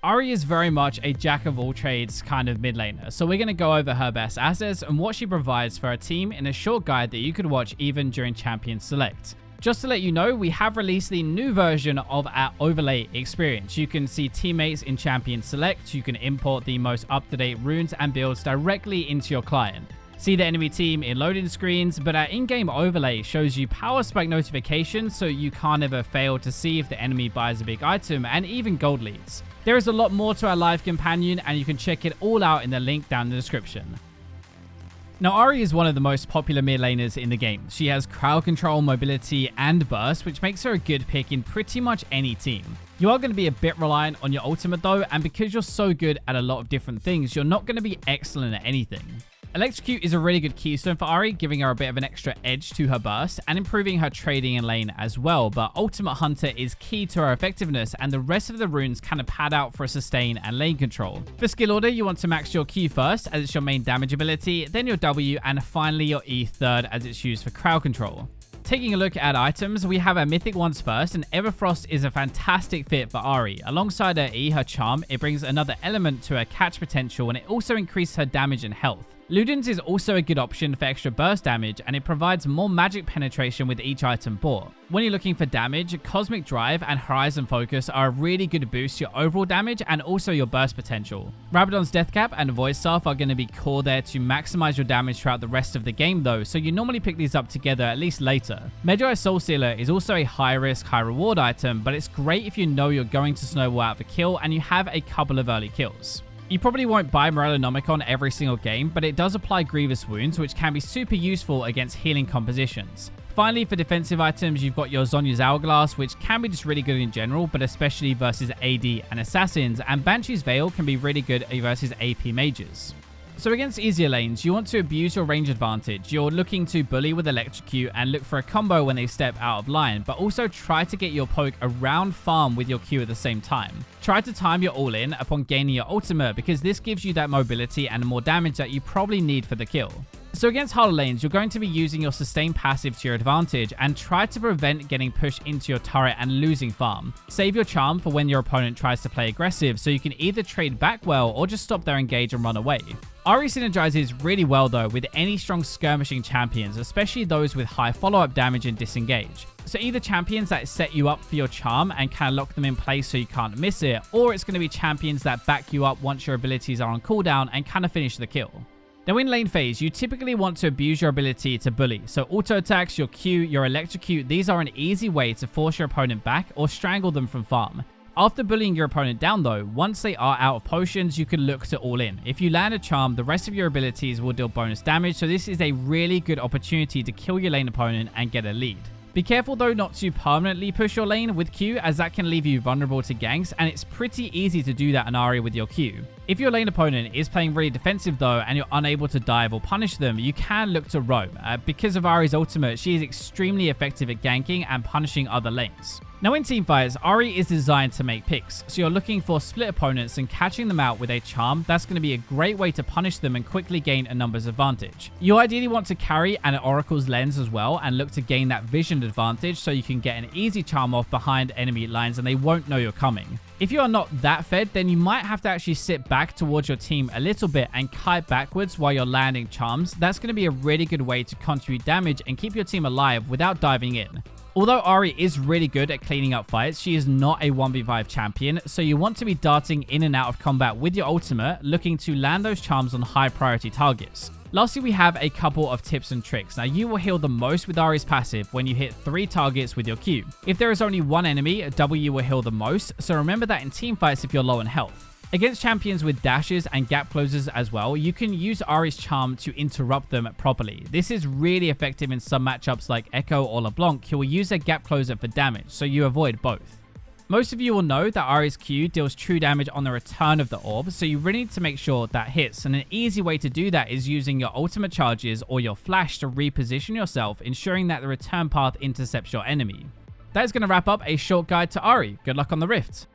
Ahri is very much a jack of all trades kind of mid laner, so we're going to go over her best assets and what she provides for her team in a short guide that you could watch even during Champion Select. Just to let you know, we have released the new version of our overlay experience. You can see teammates in Champion Select, you can import the most up-to-date runes and builds directly into your client. See the enemy team in loading screens, but our in-game overlay shows you power spike notifications so you can't ever fail to see if the enemy buys a big item, and even gold leads. There is a lot more to our live companion, and you can check it all out in the link down in the description. Now, Ahri is one of the most popular mid laners in the game. She has crowd control, mobility, and burst, which makes her a good pick in pretty much any team. You are going to be a bit reliant on your ultimate though, and because you're so good at a lot of different things, you're not going to be excellent at anything. Electrocute is a really good keystone for Ahri, giving her a bit of an extra edge to her burst and improving her trading in lane as well, but Ultimate Hunter is key to her effectiveness, and the rest of the runes kind of pad out for sustain and lane control. For skill order, you want to max your Q first as it's your main damage ability, then your W, and finally your E third as it's used for crowd control. Taking a look at items, we have our mythic ones first, and Everfrost is a fantastic fit for Ahri. Alongside her E, her charm, it brings another element to her catch potential, and it also increases her damage and health. Ludens is also a good option for extra burst damage, and it provides more magic penetration with each item bought. When you're looking for damage, Cosmic Drive and Horizon Focus are a really good boost to your overall damage and also your burst potential. Rabadon's Death Cap and Void Staff are going to be core there to maximize your damage throughout the rest of the game though, so you normally pick these up together at least later. Medjai Soul Stealer is also a high risk, high reward item, but it's great if you know you're going to snowball out the kill and you have a couple of early kills. You probably won't buy Morellonomicon every single game, but it does apply Grievous Wounds, which can be super useful against healing compositions. Finally, for defensive items, you've got your Zhonya's Hourglass, which can be just really good in general, but especially versus AD and Assassins, and Banshee's Veil can be really good versus AP Mages. So against easier lanes, you want to abuse your range advantage. You're looking to bully with Electrocute and look for a combo when they step out of line, but also try to get your poke around farm with your Q at the same time. Try to time your all-in upon gaining your ultimate, because this gives you that mobility and more damage that you probably need for the kill. So against harder lanes, you're going to be using your sustain passive to your advantage and try to prevent getting pushed into your turret and losing farm. Save your charm for when your opponent tries to play aggressive, so you can either trade back well or just stop their engage and run away. Ahri synergizes really well though with any strong skirmishing champions, especially those with high follow-up damage and disengage. So either champions that set you up for your charm and kind of lock them in place so you can't miss it, or it's going to be champions that back you up once your abilities are on cooldown and kind of finish the kill. Now in lane phase, you typically want to abuse your ability to bully. So auto attacks, your Q, your Electrocute, these are an easy way to force your opponent back or strangle them from farm. After bullying your opponent down though, once they are out of potions, you can look to all in. If you land a charm, the rest of your abilities will deal bonus damage, so this is a really good opportunity to kill your lane opponent and get a lead. Be careful though not to permanently push your lane with Q, as that can leave you vulnerable to ganks, and it's pretty easy to do that in Ahri with your Q. If your lane opponent is playing really defensive though and you're unable to dive or punish them, you can look to roam. Because of Ahri's ultimate, she is extremely effective at ganking and punishing other lanes. Now in teamfights, Ahri is designed to make picks, so you're looking for split opponents and catching them out with a charm. That's going to be a great way to punish them and quickly gain a numbers advantage. You ideally want to carry an Oracle's Lens as well and look to gain that vision advantage so you can get an easy charm off behind enemy lines and they won't know you're coming. If you are not that fed, then you might have to actually sit back towards your team a little bit and kite backwards while you're landing charms. That's going to be a really good way to contribute damage and keep your team alive without diving in. Although Ahri is really good at cleaning up fights, she is not a 1v5 champion, so you want to be darting in and out of combat with your ultimate, looking to land those charms on high priority targets. Lastly, we have a couple of tips and tricks. Now, you will heal the most with Ahri's passive when you hit 3 targets with your Q. If there is only one enemy, W will heal the most, so remember that in teamfights if you're low on health. Against champions with dashes and gap closers as well, you can use Ahri's charm to interrupt them properly. This is really effective in some matchups like Echo or LeBlanc, who will use a gap closer for damage, so you avoid both. Most of you will know that Ahri's Q deals true damage on the return of the orb, so you really need to make sure that hits, and an easy way to do that is using your ultimate charges or your flash to reposition yourself, ensuring that the return path intercepts your enemy. That is going to wrap up a short guide to Ahri. Good luck on the Rift.